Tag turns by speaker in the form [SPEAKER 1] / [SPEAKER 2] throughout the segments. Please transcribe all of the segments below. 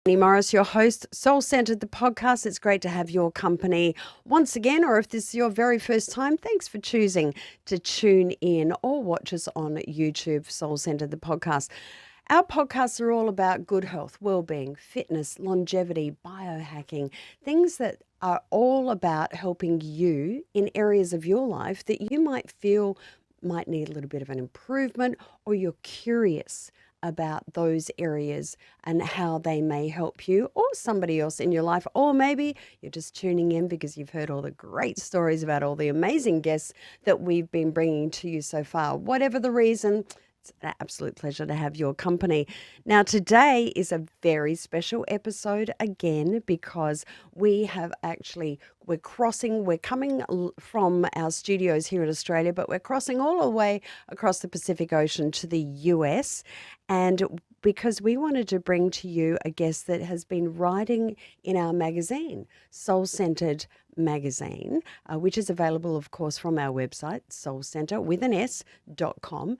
[SPEAKER 1] Kristina Meiers, your host, Soul Sentred, the podcast. It's great to have your company once again, or if this is your very first time, thanks for choosing to tune in or watch us on YouTube, Soul Sentred, the podcast. Our podcasts are all about good health, well-being, fitness, longevity, biohacking, things that are all about helping you in areas of your life that you might feel might need a little bit of an improvement, or you're curious about those areas and how they may help you or somebody else in your life. Or maybe you're just tuning in because you've heard all the great stories about all the amazing guests that we've been bringing to you so far. Whatever the reason, it's an absolute pleasure to have your company. Now, today is a very special episode again because we're coming from our studios here in Australia, but we're crossing all the way across the Pacific Ocean to the US. And because we wanted to bring to you a guest that has been writing in our magazine, Soul Sentred magazine, which is available, of course, from our website, soulcentre.com,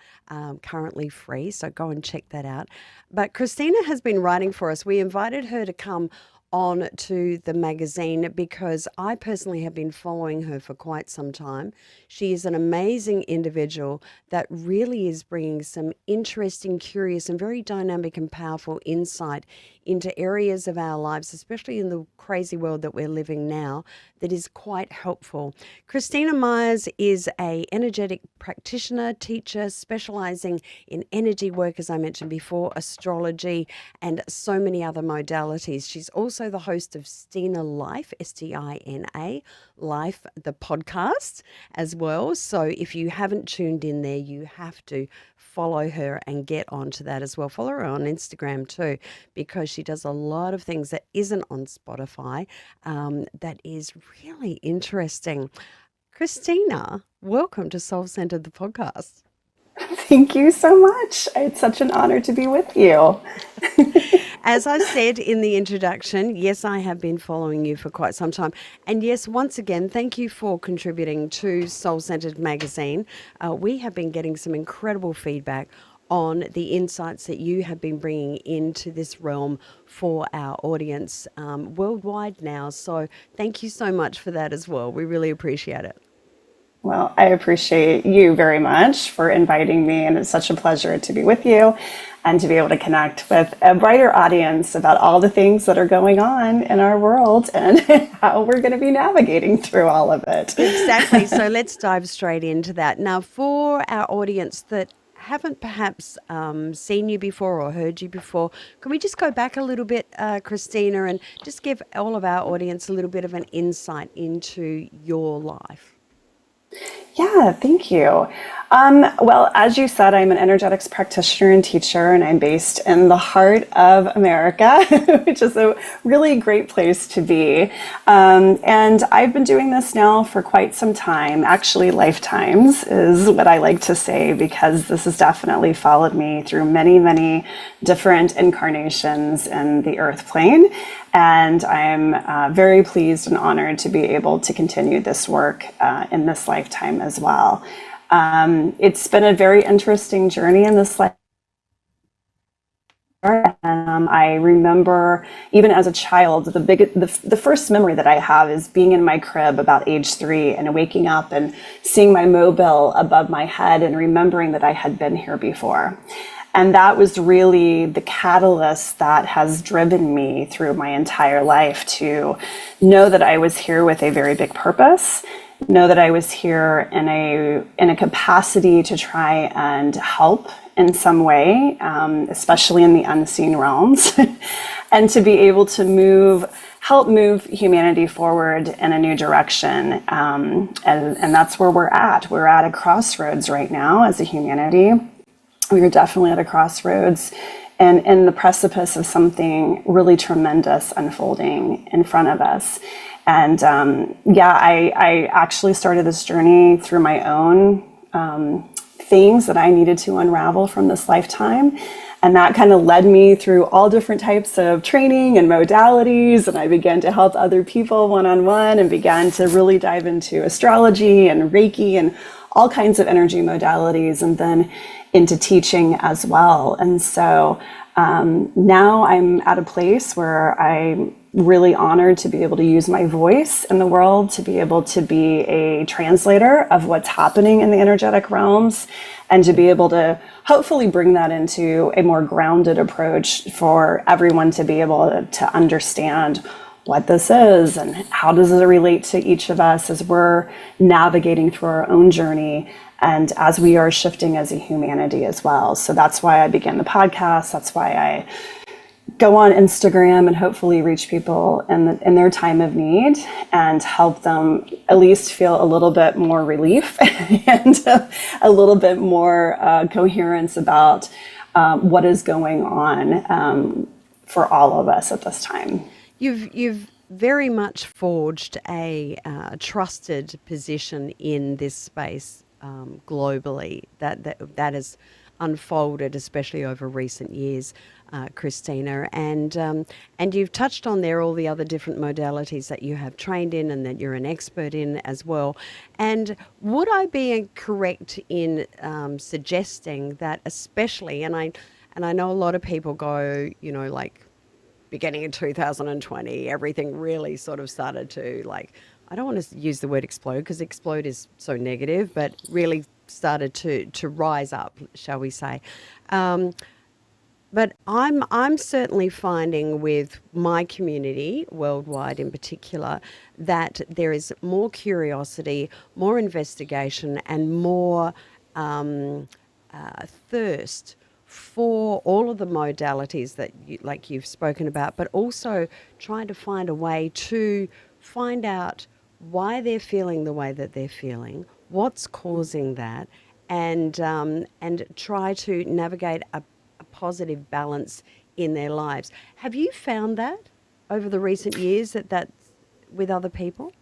[SPEAKER 1] currently free. So go and check that out. But Kristina has been writing for us. We invited her to come on to the magazine because I personally have been following her for quite some time. She is an amazing individual that really is bringing some interesting, curious, and very dynamic and powerful insight into areas of our lives, especially in the crazy world that we're living now, that is quite helpful. Kristina Meiers is an energetic practitioner, teacher, specializing in energy work, as I mentioned before, astrology, and so many other modalities. She's also the host of Stina Life, Stina Life, the podcast as well. So if you haven't tuned in there, you have to follow her and get onto that as well. Follow her on Instagram too, because she does a lot of things that isn't on Spotify that is really interesting. Kristina, welcome to Soul Sentred, the podcast.
[SPEAKER 2] Thank you so much. It's such an honor to be with you.
[SPEAKER 1] As I said in the introduction, yes, I have been following you for quite some time. And yes, once again, thank you for contributing to Soul Sentred magazine. We have been getting some incredible feedback on the insights that you have been bringing into this realm for our audience worldwide now. So thank you so much for that as well. We really appreciate it.
[SPEAKER 2] Well, I appreciate you very much for inviting me, and it's such a pleasure to be with you and to be able to connect with a brighter audience about all the things that are going on in our world and how we're going to be navigating through all of it.
[SPEAKER 1] Exactly. So let's dive straight into that. Now, for our audience that haven't perhaps seen you before or heard you before, can we just go back a little bit, Kristina, and just give all of our audience a little bit of an insight into your life?
[SPEAKER 2] Yeah, thank you. Well, as you said, I'm an energetics practitioner and teacher, and I'm based in the heart of America, which is a really great place to be. And I've been doing this now for quite some time. Actually, lifetimes is what I like to say, because this has definitely followed me through many, many different incarnations in the earth plane. And I'm very pleased and honored to be able to continue this work in this lifetime as well. It's been a very interesting journey in this life. And I remember, even as a child, the first memory that I have is being in my crib about age 3 and waking up and seeing my mobile above my head and remembering that I had been here before. And that was really the catalyst that has driven me through my entire life to know that I was here with a very big purpose, know that I was here in a capacity to try and help in some way, especially in the unseen realms, and to be able to help move humanity forward in a new direction. And that's where we're at. We're at a crossroads right now as a humanity. We are definitely at a crossroads and in the precipice of something really tremendous unfolding in front of us. And I actually started this journey through my own things that I needed to unravel from this lifetime. And that kind of led me through all different types of training and modalities. And I began to help other people one-on-one and began to really dive into astrology and Reiki and all kinds of energy modalities, and then into teaching as well. And so Now I'm at a place where I'm really honored to be able to use my voice in the world, to be able to be a translator of what's happening in the energetic realms, and to be able to hopefully bring that into a more grounded approach for everyone to be able to understand what this is and how does it relate to each of us as we're navigating through our own journey and as we are shifting as a humanity as well. So that's why I began the podcast. That's why I go on Instagram and hopefully reach people in their time of need and help them at least feel a little bit more relief and a little bit more coherence about what is going on for all of us at this time.
[SPEAKER 1] You've very much forged a trusted position in this space globally that has unfolded, especially over recent years, Kristina. And you've touched on there all the other different modalities that you have trained in and that you're an expert in as well. And would I be correct in suggesting that, especially, and I know a lot of people go, like, beginning of 2020, everything really sort of started to, like, I don't want to use the word explode because explode is so negative, but really started to rise up, shall we say. But I'm certainly finding with my community, worldwide in particular, that there is more curiosity, more investigation, and more thirst for all of the modalities that you've spoken about, but also trying to find a way to find out why they're feeling the way that they're feeling, what's causing that, and try to navigate a positive balance in their lives. Have you found that over the recent years that's with other people?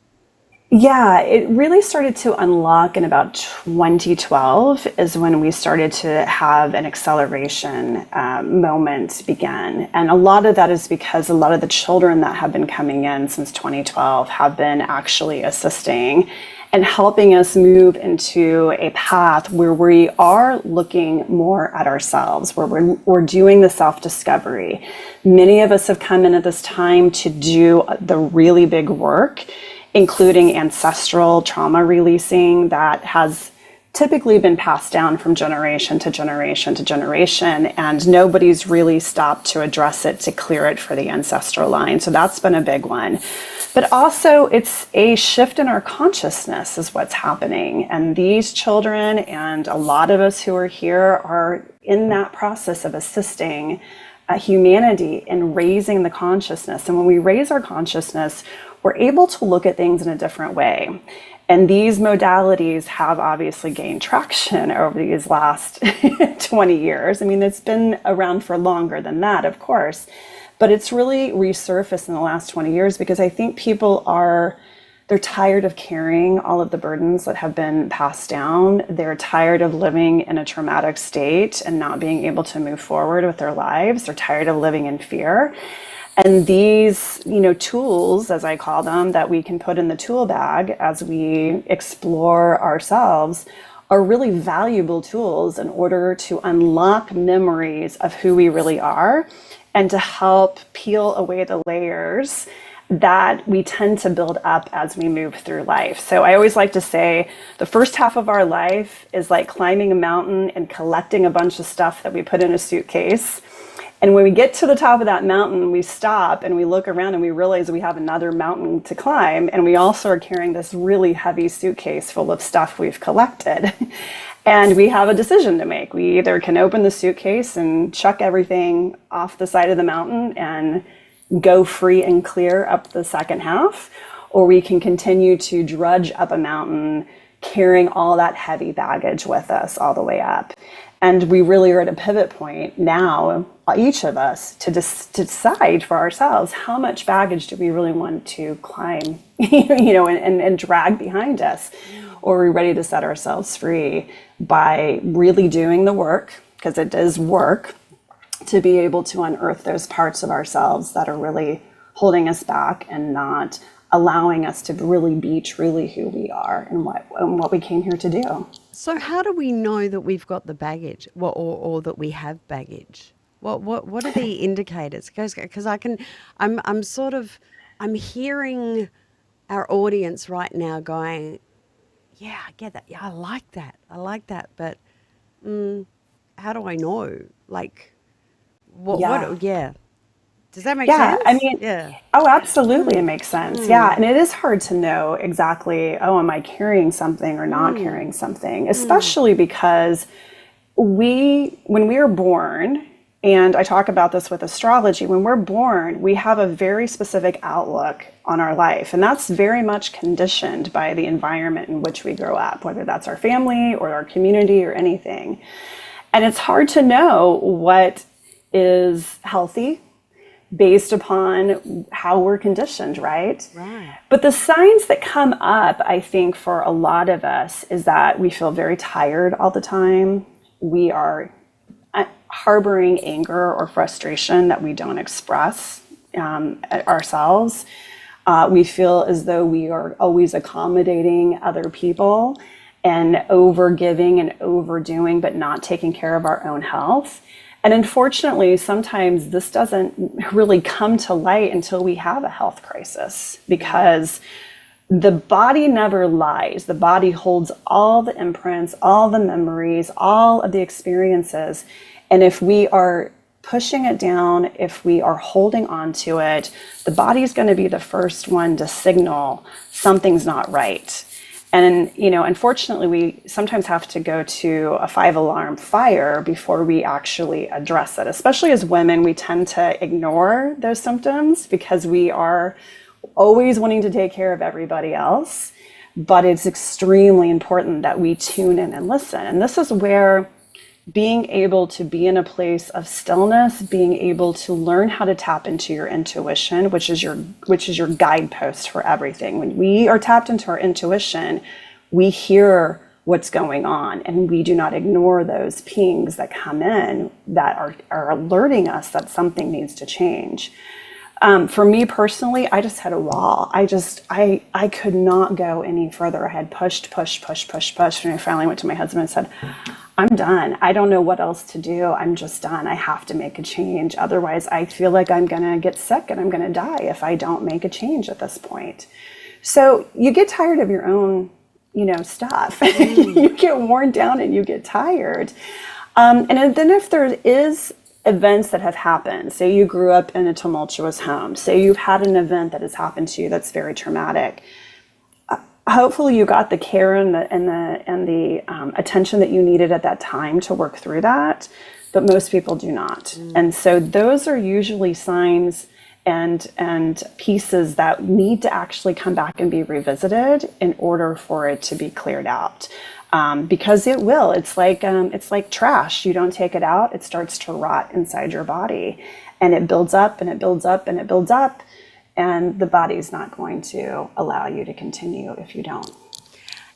[SPEAKER 2] Yeah, it really started to unlock in about 2012 is when we started to have an acceleration moment begin. And a lot of that is because a lot of the children that have been coming in since 2012 have been actually assisting and helping us move into a path where we are looking more at ourselves, where we're doing the self-discovery. Many of us have come in at this time to do the really big work, including ancestral trauma releasing that has typically been passed down from generation to generation to generation, and nobody's really stopped to address it, to clear it for the ancestral line. So that's been a big one. But also it's a shift in our consciousness is what's happening. And these children and a lot of us who are here are in that process of assisting humanity in raising the consciousness. And when we raise our consciousness, we're able to look at things in a different way. And these modalities have obviously gained traction over these last 20 years. I mean, it's been around for longer than that, of course, but it's really resurfaced in the last 20 years because I think people they're tired of carrying all of the burdens that have been passed down. They're tired of living in a traumatic state and not being able to move forward with their lives. They're tired of living in fear. And these, tools, as I call them, that we can put in the tool bag as we explore ourselves are really valuable tools in order to unlock memories of who we really are and to help peel away the layers that we tend to build up as we move through life. So I always like to say the first half of our life is like climbing a mountain and collecting a bunch of stuff that we put in a suitcase. And when we get to the top of that mountain, we stop and we look around and we realize we have another mountain to climb. And we also are carrying this really heavy suitcase full of stuff we've collected. And we have a decision to make. We either can open the suitcase and chuck everything off the side of the mountain and go free and clear up the second half, or we can continue to drudge up a mountain carrying all that heavy baggage with us all the way up. And we really are at a pivot point now, each of us, to decide for ourselves how much baggage do we really want to climb, and drag behind us, or are we ready to set ourselves free by really doing the work, because it is work, to be able to unearth those parts of ourselves that are really holding us back and not allowing us to really be truly who we are and what we came here to do.
[SPEAKER 1] So how do we know that we've got the baggage or that we have baggage? What are the indicators? Because I'm hearing our audience right now going, yeah, I get that. Yeah, I like that. I like that. But how do I know? Like,
[SPEAKER 2] Yeah.
[SPEAKER 1] yeah. Does that make
[SPEAKER 2] Yeah, I
[SPEAKER 1] sense?
[SPEAKER 2] mean,
[SPEAKER 1] Yeah.
[SPEAKER 2] oh, absolutely, it makes sense. Yeah, and it is hard to know exactly, oh, am I carrying something or not carrying something, especially because when we are born, and I talk about this with astrology, when we're born, we have a very specific outlook on our life, and that's very much conditioned by the environment in which we grow up, whether that's our family or our community or anything. And it's hard to know what is healthy based upon how we're conditioned, right?
[SPEAKER 1] Right.
[SPEAKER 2] But the signs that come up, I think, for a lot of us is that we feel very tired all the time. We are harboring anger or frustration that we don't express ourselves. We feel as though we are always accommodating other people and over giving and overdoing, but not taking care of our own health. And unfortunately, sometimes this doesn't really come to light until we have a health crisis, because the body never lies. The body holds all the imprints, all the memories, all of the experiences. And if we are pushing it down, if we are holding on to it, the body's going to be the first one to signal something's not right. And, unfortunately, we sometimes have to go to a 5-alarm fire before we actually address it. Especially as women, we tend to ignore those symptoms because we are always wanting to take care of everybody else. But it's extremely important that we tune in and listen. And this is where being able to be in a place of stillness, being able to learn how to tap into your intuition, which is your guidepost for everything. When we are tapped into our intuition, we hear what's going on, and we do not ignore those pings that come in that are alerting us that something needs to change. For me personally, I just had a wall. I could not go any further. I had pushed, and I finally went to my husband and said, I'm done. I don't know what else to do. I'm just done. I have to make a change. Otherwise, I feel like I'm going to get sick and I'm going to die if I don't make a change at this point. So you get tired of your own, stuff. You get worn down and you get tired. And then if there is events that have happened, say you grew up in a tumultuous home, say you've had an event that has happened to you that's very traumatic, hopefully you got the care and the attention that you needed at that time to work through that, but most people do not. And so those are usually signs and pieces that need to actually come back and be revisited in order for it to be cleared out. Because it will. It's like trash. You don't take it out, it starts to rot inside your body, and it builds up and it builds up and it builds up. And the body's not going to allow you to continue if you don't.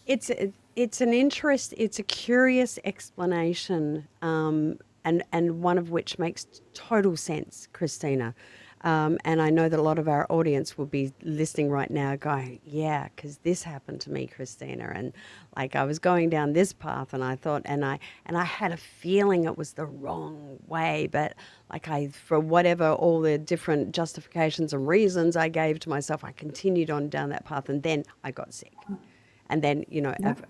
[SPEAKER 1] It's a curious explanation, and one of which makes total sense, Kristina. And I know that a lot of our audience will be listening right now going, yeah, because this happened to me, Kristina. And like I was going down this path and I thought, and I had a feeling it was the wrong way. But like for whatever, all the different justifications and reasons I gave to myself, I continued on down that path. And then I got sick. And then,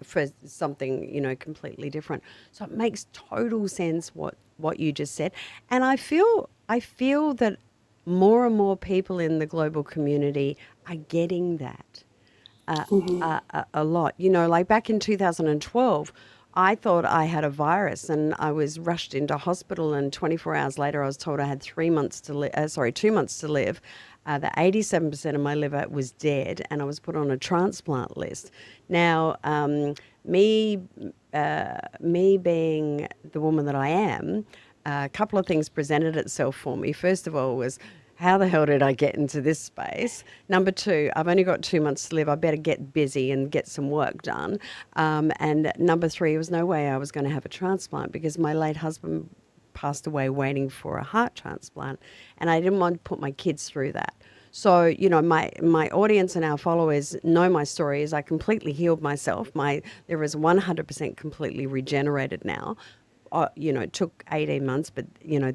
[SPEAKER 1] for something, completely different. So it makes total sense what you just said. And I feel that more and more people in the global community are getting that a lot. Like back in 2012, I thought I had a virus and I was rushed into hospital, and 24 hours later I was told I had 2 months to live. That 87% of my liver was dead, and I was put on a transplant list. Now, me being the woman that I am, a couple of things presented itself for me. First of all was, how the hell did I get into this space? Number two, I've only got 2 months to live. I better get busy and get some work done. And number three, there was no way I was going to have a transplant because my late husband passed away waiting for a heart transplant, and I didn't want to put my kids through that. So, my audience and our followers know my story is I completely healed myself. My liver is 100% completely regenerated now. it took 18 months, but,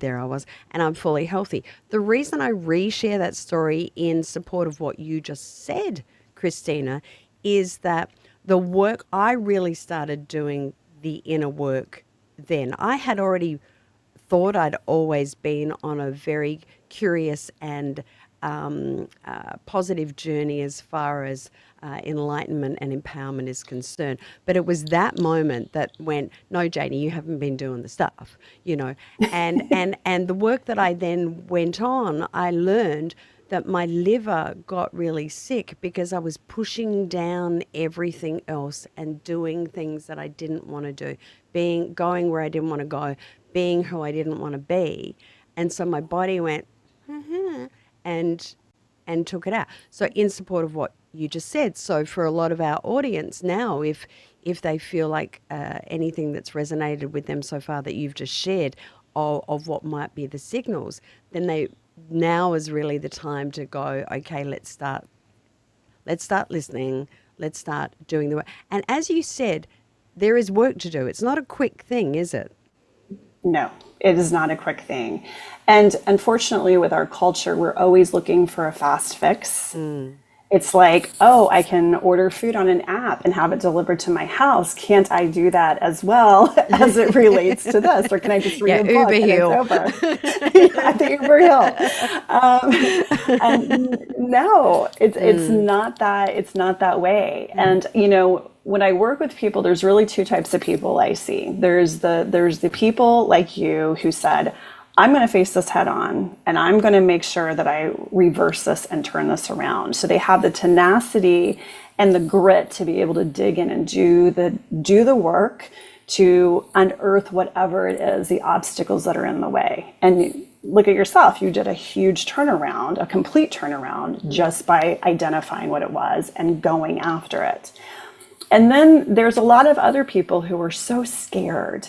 [SPEAKER 1] there I was, and I'm fully healthy. The reason I reshare that story in support of what you just said, Kristina, is that the work I really started doing, the inner work then. I had already thought I'd always been on a very curious and positive journey as far as enlightenment and empowerment is concerned. But it was that moment that went, no, Jaynie, you haven't been doing the stuff, and the work that I then went on, I learned that my liver got really sick because I was pushing down everything else and doing things that I didn't want to do, going where I didn't want to go, being who I didn't want to be. And so my body went, and took it out. So in support of what you just said, so for a lot of our audience now, if they feel like anything that's resonated with them so far that you've just shared of what might be the signals, then now is really the time to go, okay, let's start listening, let's start doing the work. And as you said, there is work to do. It's not a quick thing, is it?
[SPEAKER 2] No, it is not a quick thing. And unfortunately, with our culture, we're always looking for a fast fix. It's like, oh, I can order food on an app and have it delivered to my house. Can't I do that as well as it relates to this? Or can I just read a book and it's over? Yeah, the Uber Hill. And no, it's not that way. And, when I work with people, there's really two types of people I see. There's the people like you who said, I'm going to face this head on and I'm going to make sure that I reverse this and turn this around. So they have the tenacity and the grit to be able to dig in and do the work to unearth whatever it is, the obstacles that are in the way. And look at yourself, you did a huge turnaround, a complete turnaround, just by identifying what it was and going after it. And then there's a lot of other people who are so scared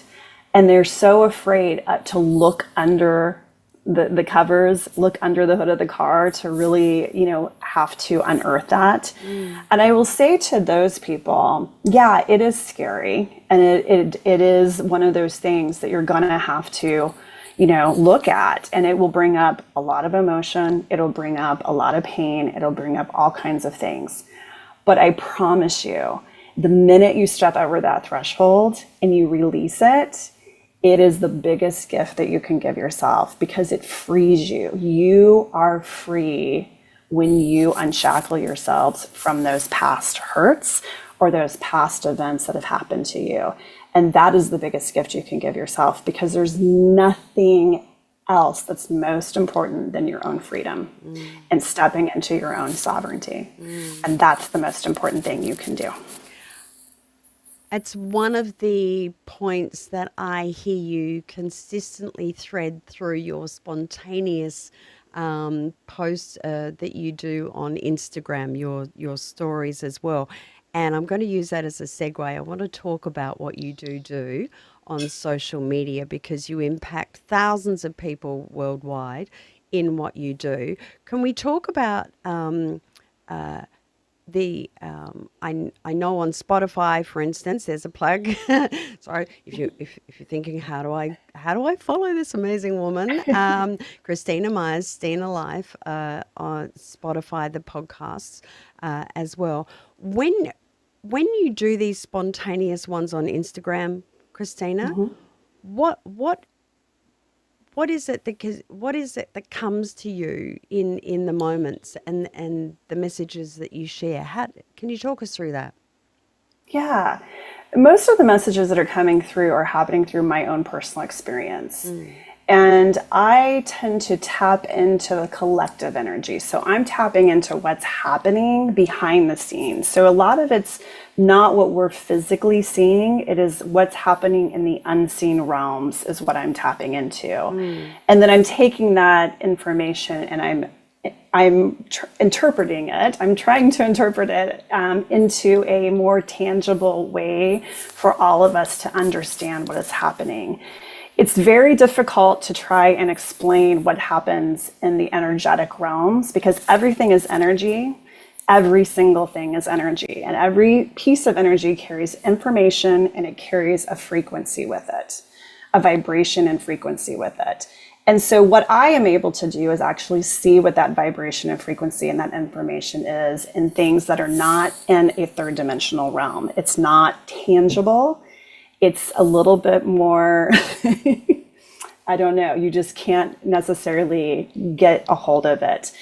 [SPEAKER 2] and they're so afraid to look under the covers, look under the hood of the car to really, have to unearth that. And I will say to those people, yeah, it is scary. And it is one of those things that you're gonna have to, look at, and it will bring up a lot of emotion. It'll bring up a lot of pain. It'll bring up all kinds of things. But I promise you, the minute you step over that threshold and you release it, it is the biggest gift that you can give yourself because it frees you. You are free when you unshackle yourselves from those past hurts or those past events that have happened to you. And that is the biggest gift you can give yourself because there's nothing else that's most important than your own freedom and stepping into your own sovereignty. And that's the most important thing you can do.
[SPEAKER 1] It's one of the points that I hear you consistently thread through your spontaneous posts that you do on Instagram, your stories as well. And I'm going to use that as a segue. I want to talk about what you do on social media because you impact thousands of people worldwide in what you do. Can we talk about I know on Spotify, for instance, there's a plug. Sorry, if you're thinking, how do I follow this amazing woman? Kristina Meiers, Stina Life on Spotify, the podcasts as well. When you do these spontaneous ones on Instagram, Kristina, what is it that comes to you in the moments and the messages that you share? Can you talk us through that?
[SPEAKER 2] Yeah. Most of the messages that are coming through are happening through my own personal experience. And I tend to tap into the collective energy. So I'm tapping into what's happening behind the scenes. So a lot of it's not what we're physically seeing. It is what's happening in the unseen realms is what I'm tapping into. And then I'm taking that information and I'm interpreting it. I'm trying to interpret it into a more tangible way for all of us to understand what is happening. It's very difficult to try and explain what happens in the energetic realms because everything is energy. Every single thing is energy, and every piece of energy carries information and it carries a frequency with it. a vibration and frequency with it. And so what I am able to do is actually see what that vibration and frequency and that information is in things that are not in a third dimensional realm. It's not tangible. It's a little bit more, I don't know, you just can't necessarily get a hold of it.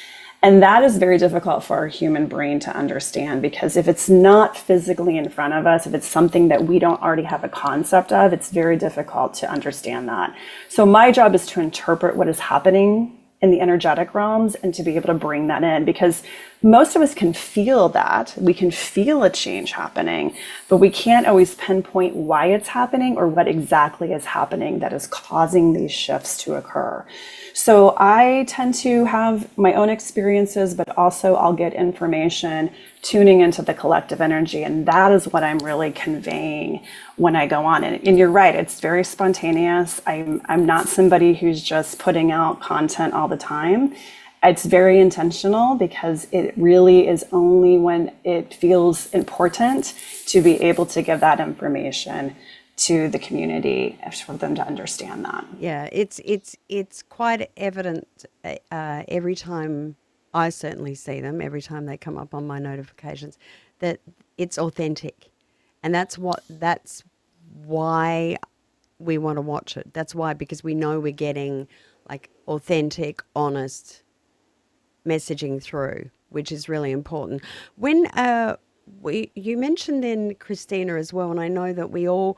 [SPEAKER 2] And that is very difficult for our human brain to understand, because if it's not physically in front of us, if it's something that we don't already have a concept of, it's very difficult to understand that. So my job is to interpret what is happening in the energetic realms and to be able to bring that in, because most of us can feel that. We can feel a change happening, but we can't always pinpoint why it's happening or what exactly is happening that is causing these shifts to occur. So I tend to have my own experiences, but also I'll get information tuning into the collective energy. And that is what I'm really conveying when I go on. And you're right, it's very spontaneous. I'm not somebody who's just putting out content all the time. It's very intentional, because it really is only when it feels important to be able to give that information to the community for them to understand that.
[SPEAKER 1] Yeah, it's quite evident every time I certainly see them, every time they come up on my notifications, that it's authentic. And that's why we want to watch it. That's why, because we know we're getting like authentic, honest messaging through, which is really important. When you mentioned then, Kristina, as well, and I know that we all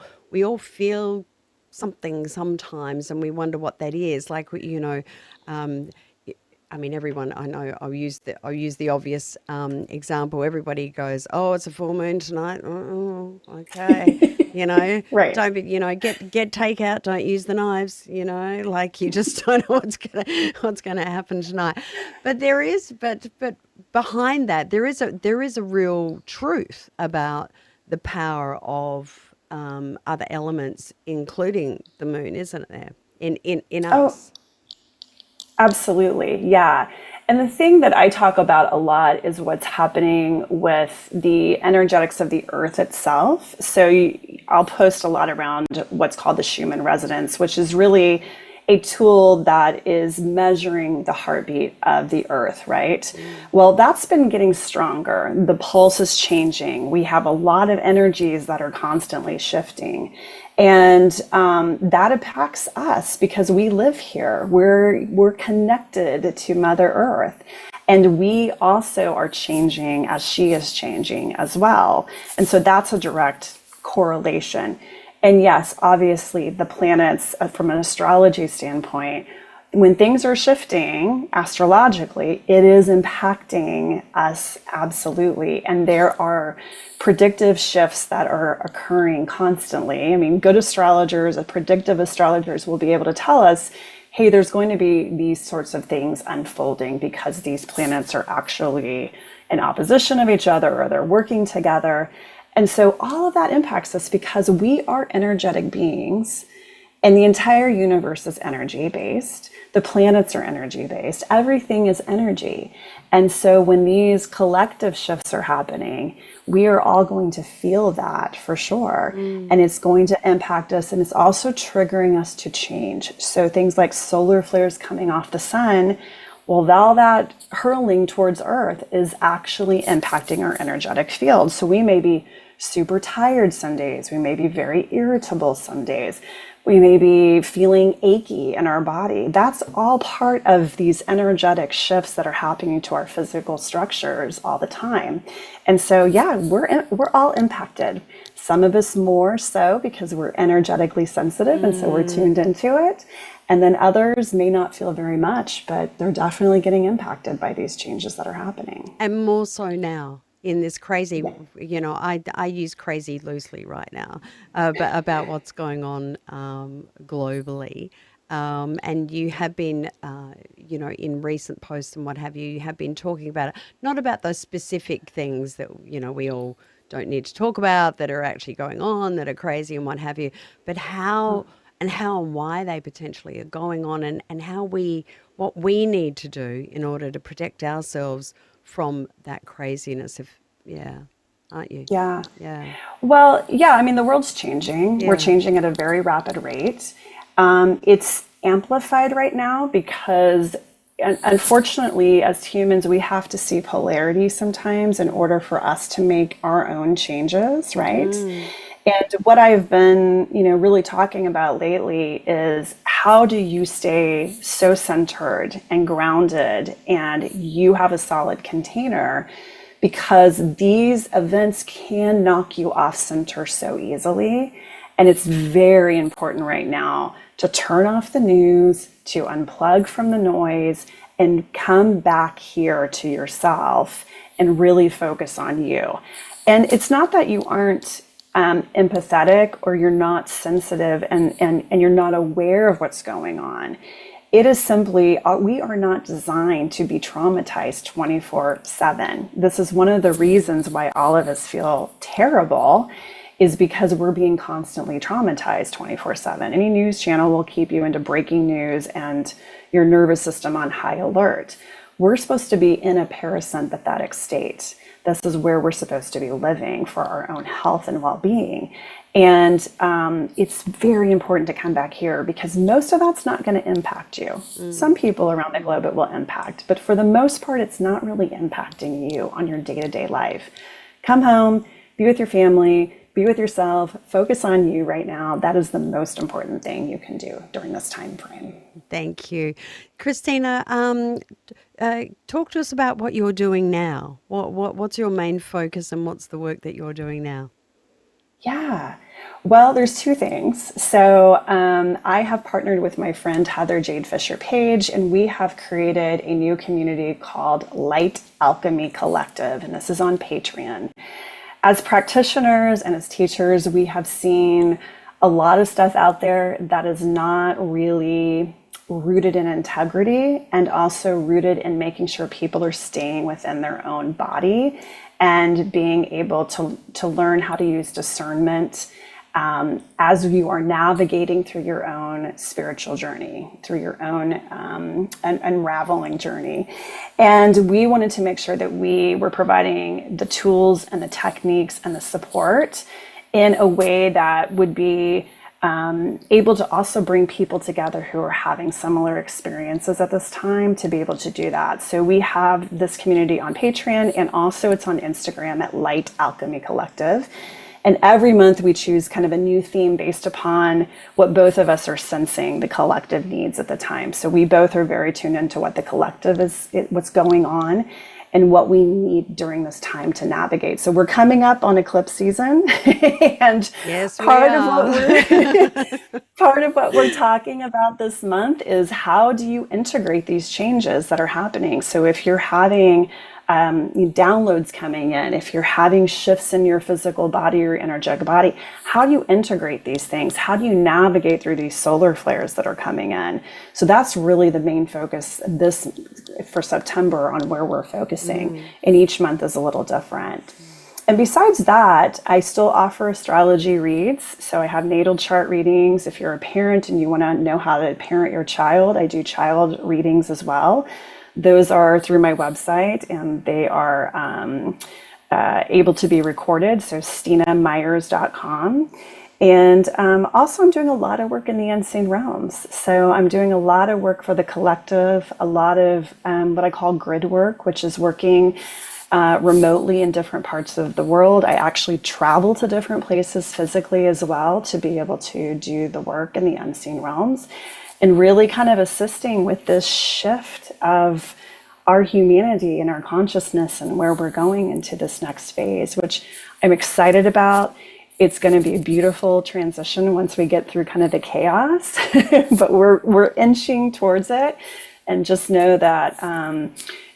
[SPEAKER 1] feel something sometimes, and we wonder what that is. Like, you know, I mean, everyone I know. I'll use the obvious example. Everybody goes, "Oh, it's a full moon tonight." Oh, okay. You know,
[SPEAKER 2] Right.
[SPEAKER 1] don't be, you know, get takeout. Don't use the knives. You know, like you just don't know what's gonna happen tonight. But but behind that, there is a real truth about the power of other elements, including the moon, isn't there? In us.
[SPEAKER 2] Absolutely. Yeah. And the thing that I talk about a lot is what's happening with the energetics of the earth itself. So I'll post a lot around what's called the Schumann resonance, which is really a tool that is measuring the heartbeat of the earth, right? Well, that's been getting stronger. The pulse is changing. We have a lot of energies that are constantly shifting. And that impacts us because we live here. We're connected to Mother Earth. And we also are changing as she is changing as well. And so that's a direct correlation. And yes, obviously the planets, from an astrology standpoint, when things are shifting astrologically, it is impacting us absolutely. And there are predictive shifts that are occurring constantly. I mean, good astrologers, predictive astrologers will be able to tell us, hey, there's going to be these sorts of things unfolding because these planets are actually in opposition of each other or they're working together. And so all of that impacts us because we are energetic beings and the entire universe is energy based. The planets are energy based. Everything is energy. And so when these collective shifts are happening, we are all going to feel that for sure. And it's going to impact us. And it's also triggering us to change. So things like solar flares coming off the sun, well, all that hurling towards Earth is actually impacting our energetic field. So we may be super tired some days. We may be very irritable some days. We may be feeling achy in our body. That's all part of these energetic shifts that are happening to our physical structures all the time. And so, yeah, we're all impacted. Some of us more so because we're energetically sensitive and so we're tuned into it. And then others may not feel very much, but they're definitely getting impacted by these changes that are happening.
[SPEAKER 1] And more so now in this crazy, you know, I use crazy loosely right now, but about what's going on globally. And you have been, you know, in recent posts and what have you, you have been talking about it, not about those specific things that, you know, we all don't need to talk about that are actually going on, that are crazy and what have you, but how and why they potentially are going on, and what we need to do in order to protect ourselves from that craziness of, aren't you?
[SPEAKER 2] Yeah.
[SPEAKER 1] Yeah.
[SPEAKER 2] Well, yeah, I mean, the world's changing.
[SPEAKER 1] Yeah.
[SPEAKER 2] We're changing at a very rapid rate. It's amplified right now because unfortunately, as humans, we have to see polarity sometimes in order for us to make our own changes, right? And what I've been, really talking about lately is how do you stay so centered and grounded and you have a solid container, because these events can knock you off center so easily. And it's very important right now to turn off the news, to unplug from the noise, and come back here to yourself and really focus on you. And it's not that you aren't empathetic or you're not sensitive and you're not aware of what's going on. It is simply, we are not designed to be traumatized 24/7. This is one of the reasons why all of us feel terrible, is because we're being constantly traumatized 24/7. Any news channel will keep you into breaking news and your nervous system on high alert. We're supposed to be in a parasympathetic state. This is where we're supposed to be living for our own health and well-being. And it's very important to come back here, because most of that's not going to impact you. Some people around the globe it will impact, but for the most part, it's not really impacting you on your day-to-day life. Come home, be with your family, be with yourself, focus on you right now. That is the most important thing you can do during this time frame.
[SPEAKER 1] Thank you. Kristina, talk to us about what you're doing now. What's your main focus and what's the work that you're doing now?
[SPEAKER 2] Yeah, well, there's two things. So I have partnered with my friend Heather Jade Fisher Page, and we have created a new community called Light Alchemy Collective, and this is on Patreon. As practitioners and as teachers, we have seen a lot of stuff out there that is not really rooted in integrity, and also rooted in making sure people are staying within their own body and being able to learn how to use discernment as you are navigating through your own spiritual journey, through your own unraveling journey. And we wanted to make sure that we were providing the tools and the techniques and the support in a way that would be able to also bring people together who are having similar experiences at this time, to be able to do that. So we have this community on Patreon, and also it's on Instagram at Light Alchemy Collective. And every month we choose kind of a new theme based upon what both of us are sensing the collective needs at the time. So we both are very tuned into what the collective is, what's going on, and what we need during this time to navigate. So we're coming up on eclipse season, and
[SPEAKER 1] yes,
[SPEAKER 2] part of what we're talking about this month is how do you integrate these changes that are happening. So if you're having downloads coming in, if you're having shifts in your physical body or energetic body, how do you integrate these things? How do you navigate through these solar flares that are coming in? So that's really the main focus for September, on where we're focusing. And each month is a little different. And besides that, I still offer astrology reads. So I have natal chart readings. If you're a parent and you want to know how to parent your child, I do child readings as well. Those are through my website, and they are able to be recorded. So KristinaMeiers.com. And also I'm doing a lot of work in the unseen realms. So I'm doing a lot of work for the collective, a lot of what I call grid work, which is working remotely in different parts of the world. I actually travel to different places physically as well to be able to do the work in the unseen realms, and really kind of assisting with this shift of our humanity and our consciousness and where we're going into this next phase, which I'm excited about. It's going to be a beautiful transition once we get through kind of the chaos, but we're inching towards it. And just know that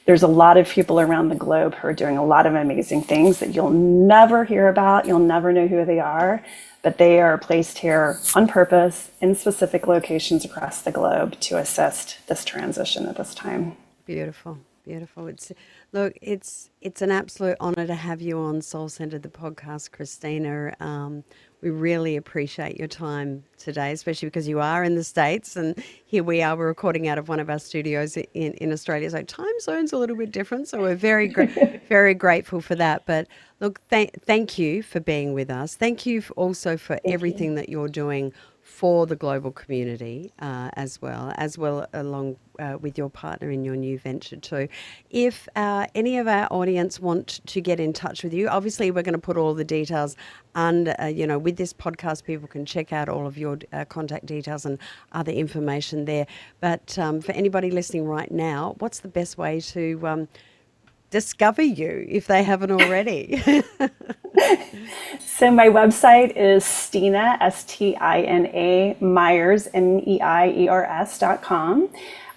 [SPEAKER 2] there's a lot of people around the globe who are doing a lot of amazing things that you'll never hear about. You'll never know who they are, but they are placed here on purpose in specific locations across the globe to assist this transition at this time.
[SPEAKER 1] Beautiful, beautiful. It's an absolute honor to have you on Soul Sentred, the podcast, Kristina. We really appreciate your time today, especially because you are in the States, and here we are. We're recording out of one of our studios in Australia, so time zone's a little bit different. So we're very very grateful for that. But look, thank you for being with us. Thank you also for everything that you're doing for the global community as well along with your partner in your new venture too. If any of our audience want to get in touch with you, obviously we're going to put all the details under, with this podcast, people can check out all of your contact details and other information there. But for anybody listening right now, what's the best way to discover you if they haven't already?
[SPEAKER 2] So my website is Stina, Stina Meiers, MEIERS.com.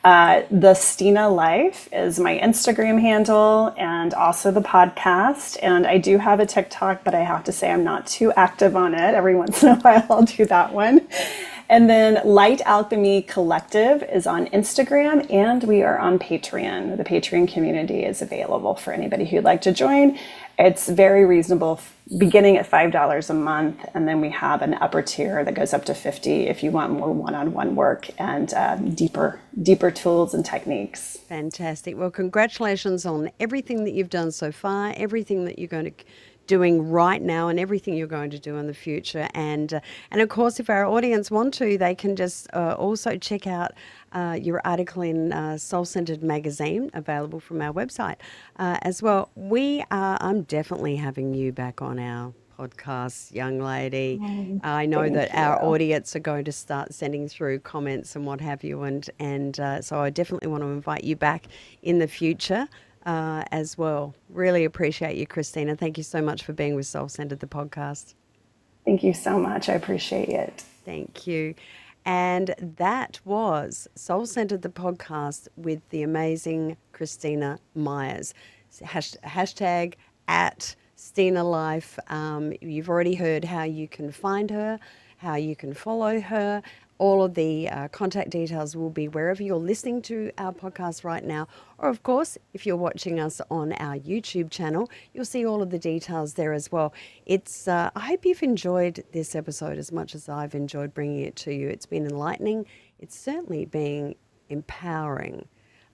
[SPEAKER 2] The Stina Life is my Instagram handle and also the podcast. And I do have a TikTok, but I have to say I'm not too active on it. Every once in a while I'll do that one. And then Light Alchemy Collective is on Instagram, and we are on Patreon. The Patreon community is available for anybody who'd like to join. It's very reasonable, beginning at $5 a month, and then we have an upper tier that goes up to $50 if you want more one-on-one work and deeper tools and techniques.
[SPEAKER 1] Fantastic. Well, congratulations on everything that you've done so far, everything that you're going to doing right now, and everything you're going to do in the future. And of course, if our audience want to, they can just also check out your article in Soul Sentred magazine, available from our website as well. I'm definitely having you back on our podcast, young lady. I know that our audience are going to start sending through comments and what have you, and so I definitely want to invite you back in the future as well. Really appreciate you, Kristina. Thank you so much for being with Soul Sentred, the podcast.
[SPEAKER 2] Thank you so much. I appreciate it.
[SPEAKER 1] Thank you. And that was Soul Sentred, the podcast with the amazing Kristina Meiers. Hashtag at Stina Life. You've already heard how you can find her, how you can follow her. All of the contact details will be wherever you're listening to our podcast right now. Or, of course, if you're watching us on our YouTube channel, you'll see all of the details there as well. I hope you've enjoyed this episode as much as I've enjoyed bringing it to you. It's been enlightening. It's certainly been empowering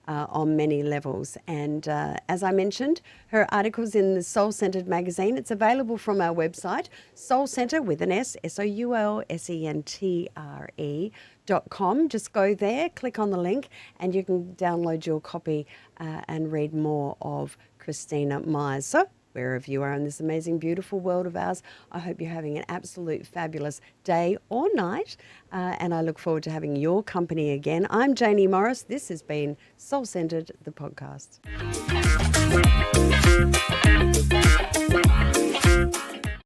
[SPEAKER 1] on many levels. And as I mentioned, her article's in the Soul Sentred magazine. It's available from our website, Soul Sentred with an S, SoulSentre.com. Just go there, click on the link, and you can download your copy and read more of Kristina Meiers. So wherever you are in this amazing, beautiful world of ours, I hope you're having an absolute fabulous day or night, and I look forward to having your company again. I'm Jaynie Morris. This has been Soul Sentred, the podcast.